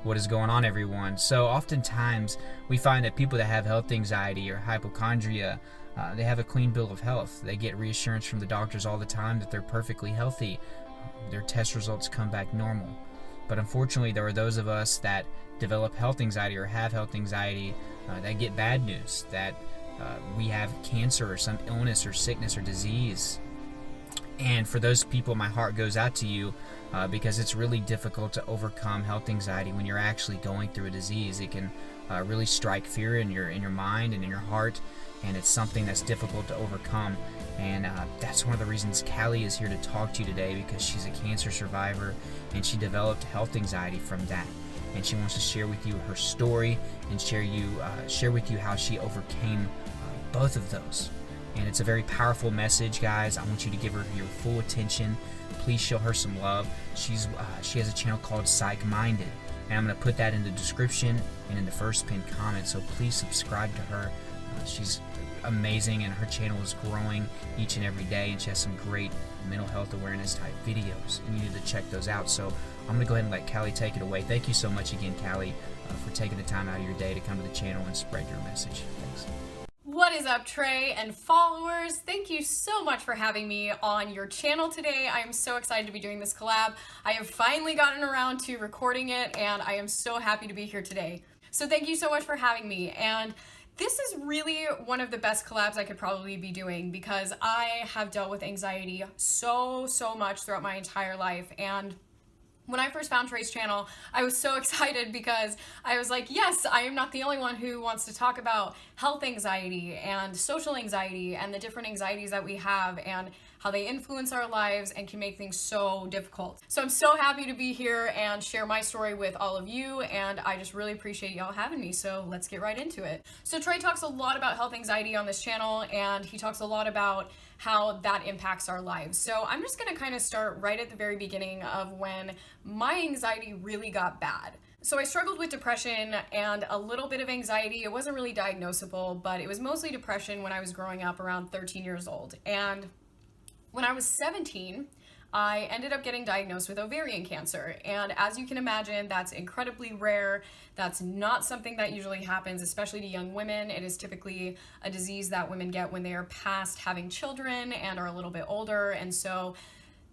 What is going on, everyone? So oftentimes we find that people that have health anxiety or hypochondria, they have a clean bill of health. They get reassurance from the doctors all the time that they're perfectly healthy. Their test results come back normal. But unfortunately, there are those of us that develop health anxiety or have health anxiety that get bad news, that we have cancer or some illness or sickness or disease. And for those people, my heart goes out to you because it's really difficult to overcome health anxiety when you're actually going through a disease. It can really strike fear in your mind and in your heart, and it's something that's difficult to overcome. And that's one of the reasons Callie is here to talk to you today, because she's a cancer survivor and she developed health anxiety from that. And she wants to share with you her story and share with you how she overcame both of those. And it's a very powerful message, guys. I want you to give her your full attention. Please show her some love. She has a channel called PsychMinded, and I'm going to put that in the description and in the first pinned comment, so please subscribe to her. She's amazing, and her channel is growing each and every day, and she has some great mental health awareness type videos, and you need to check those out. So I'm going to go ahead and let Callie take it away. Thank you so much again, Callie, for taking the time out of your day to come to the channel and spread your message. Thanks. What is up, Trey and followers? Thank you so much for having me on your channel today. I am so excited to be doing this collab. I have finally gotten around to recording it, and I am so happy to be here today. So thank you so much for having me. And this is really one of the best collabs I could probably be doing, because I have dealt with anxiety so much throughout my entire life. And when I first found Trey's channel, I was so excited because I was like, yes, I am not the only one who wants to talk about health anxiety and social anxiety and the different anxieties that we have and how they influence our lives and can make things so difficult. So I'm so happy to be here and share my story with all of you, and I just really appreciate y'all having me, so let's get right into it. So Trey talks a lot about health anxiety on this channel, and he talks a lot about how that impacts our lives. So I'm just gonna kind of start right at the very beginning of when my anxiety really got bad. So I struggled with depression and a little bit of anxiety. It wasn't really diagnosable, but it was mostly depression when I was growing up around 13 years old. And when I was 17, I ended up getting diagnosed with ovarian cancer. And as you can imagine, that's incredibly rare. That's not something that usually happens, especially to young women. It is typically a disease that women get when they are past having children and are a little bit older. And so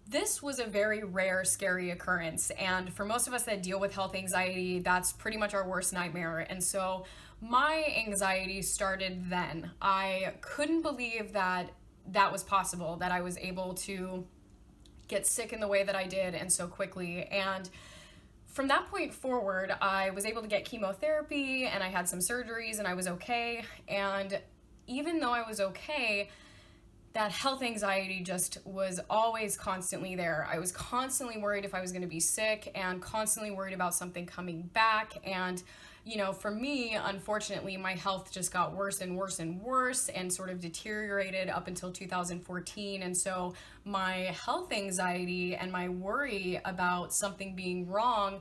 this was a very rare, scary occurrence. And for most of us that deal with health anxiety, that's pretty much our worst nightmare. And so my anxiety started then. I couldn't believe that that was possible, that I was able to get sick in the way that I did and so quickly. And from that point forward, I was able to get chemotherapy and I had some surgeries and I was okay. And even though I was okay, that health anxiety just was always constantly there. I was constantly worried if I was going to be sick and constantly worried about something coming back. And you know, for me, unfortunately, my health just got worse and worse and worse and sort of deteriorated up until 2014. And so my health anxiety and my worry about something being wrong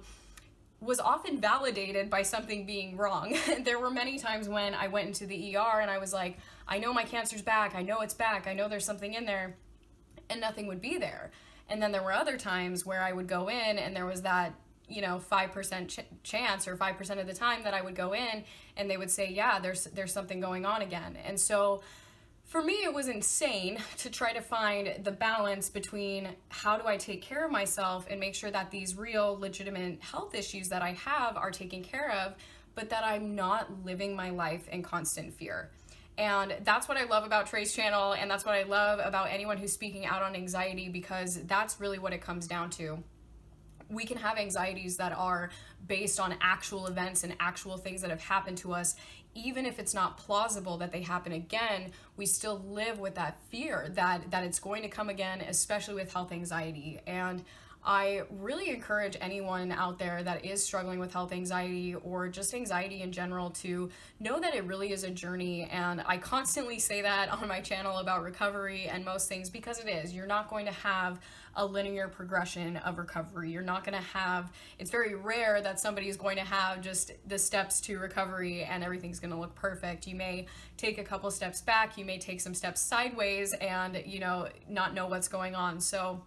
was often validated by something being wrong. There were many times when I went into the ER and I was like, I know my cancer's back, I know it's back, I know there's something in there, and nothing would be there. And then there were other times where I would go in and there was that 5% chance, or 5% of the time that I would go in and they would say, yeah, there's something going on again. And so for me, it was insane to try to find the balance between how do I take care of myself and make sure that these real legitimate health issues that I have are taken care of, but that I'm not living my life in constant fear. And that's what I love about Trey's channel, and that's what I love about anyone who's speaking out on anxiety, because that's really what it comes down to. We can have anxieties that are based on actual events and actual things that have happened to us. Even if it's not plausible that they happen again, we still live with that fear that it's going to come again, especially with health anxiety. And I really encourage anyone out there that is struggling with health anxiety or just anxiety in general to know that it really is a journey. And I constantly say that on my channel about recovery and most things, because it is. You're not going to have a linear progression of recovery. You're not going to have, it's very rare that somebody is going to have just the steps to recovery and everything's going to look perfect. You may take a couple steps back, you may take some steps sideways and, not know what's going on. So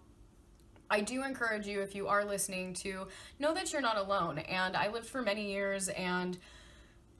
I do encourage you, if you are listening, to know that you're not alone. And I lived for many years and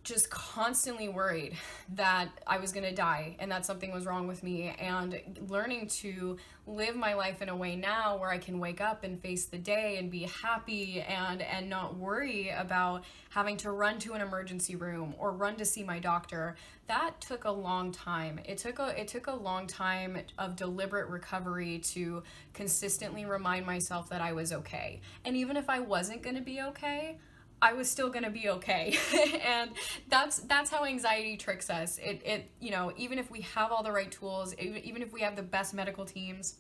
just constantly worried that I was going to die and that something was wrong with me, and learning to live my life in a way now where I can wake up and face the day and be happy and not worry about having to run to an emergency room or run to see my doctor. That took a long time. It took a long time of deliberate recovery to consistently remind myself that I was okay. And even if I wasn't going to be okay, I was still gonna be okay. And that's how anxiety tricks us. It even if we have all the right tools, even if we have the best medical teams,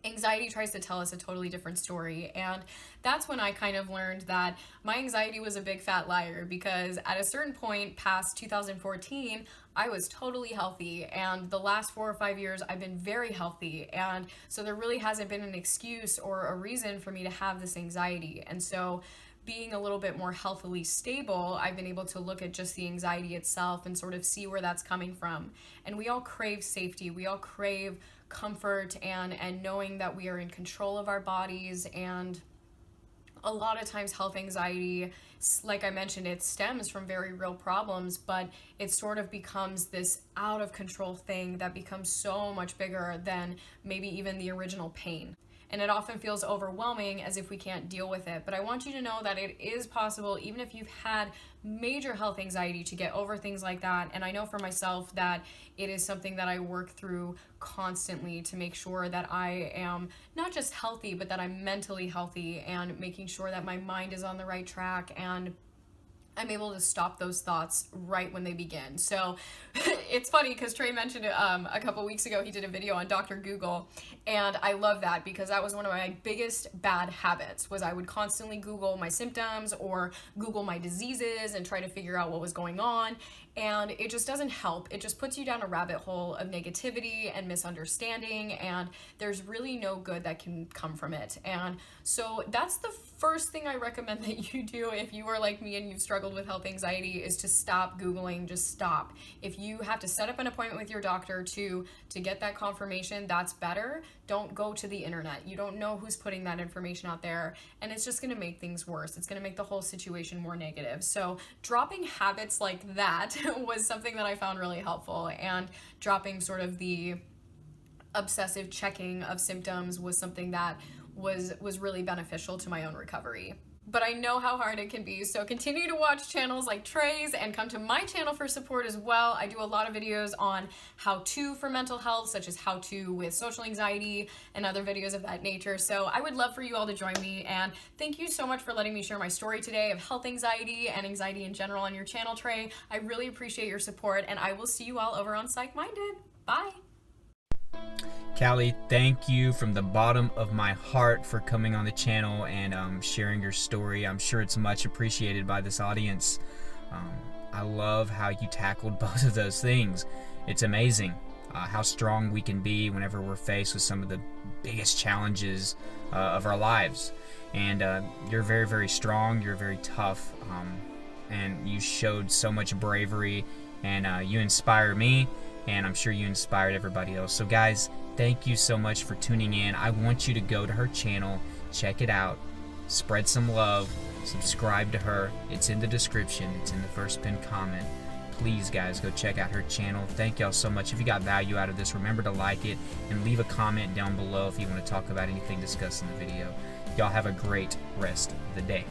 anxiety tries to tell us a totally different story. And that's when I kind of learned that my anxiety was a big fat liar, because at a certain point past 2014, I was totally healthy, and the last 4 or 5 years I've been very healthy, and so there really hasn't been an excuse or a reason for me to have this anxiety. And so being a little bit more healthily stable, I've been able to look at just the anxiety itself and sort of see where that's coming from. And we all crave safety. We all crave comfort and knowing that we are in control of our bodies. And a lot of times health anxiety, like I mentioned, it stems from very real problems, but it sort of becomes this out of control thing that becomes so much bigger than maybe even the original pain. And it often feels overwhelming, as if we can't deal with it. But I want you to know that it is possible, even if you've had major health anxiety, to get over things like that. And I know for myself that it is something that I work through constantly to make sure that I am not just healthy, but that I'm mentally healthy, and making sure that my mind is on the right track, and I'm able to stop those thoughts right when they begin. So it's funny because Trey mentioned it a couple weeks ago. He did a video on Dr. Google, and I love that because that was one of my biggest bad habits. Was I would constantly Google my symptoms or Google my diseases and try to figure out what was going on, and it just doesn't help. It just puts you down a rabbit hole of negativity and misunderstanding, and there's really no good that can come from it. And so that's the first thing I recommend that you do if you are like me and you've struggled with health anxiety, is to stop Googling. Just stop. If you have to set up an appointment with your doctor to get that confirmation, that's better. Don't go to the internet. You don't know who's putting that information out there, and it's just going to make things worse. It's going to make the whole situation more negative. So dropping habits like that was something that I found really helpful, and dropping sort of the obsessive checking of symptoms was something that was really beneficial to my own recovery. But I know how hard it can be, so continue to watch channels like Trey's and come to my channel for support as well. I do a lot of videos on how-to for mental health, such as how-to with social anxiety and other videos of that nature. So I would love for you all to join me, and thank you so much for letting me share my story today of health anxiety and anxiety in general on your channel, Trey. I really appreciate your support, and I will see you all over on PsychMinded. Bye! Callie, thank you from the bottom of my heart for coming on the channel and sharing your story. I'm sure it's much appreciated by this audience. I love how you tackled both of those things. It's amazing how strong we can be whenever we're faced with some of the biggest challenges of our lives. And you're very, very strong. You're very tough. And you showed so much bravery, and you inspire me, and I'm sure you inspired everybody else. So guys, thank you so much for tuning in. I want you to go to her channel, check it out, spread some love, subscribe to her. It's in the description. It's in the first pinned comment. Please, guys, go check out her channel. Thank y'all so much. If you got value out of this, remember to like it and leave a comment down below if you want to talk about anything discussed in the video. Y'all have a great rest of the day.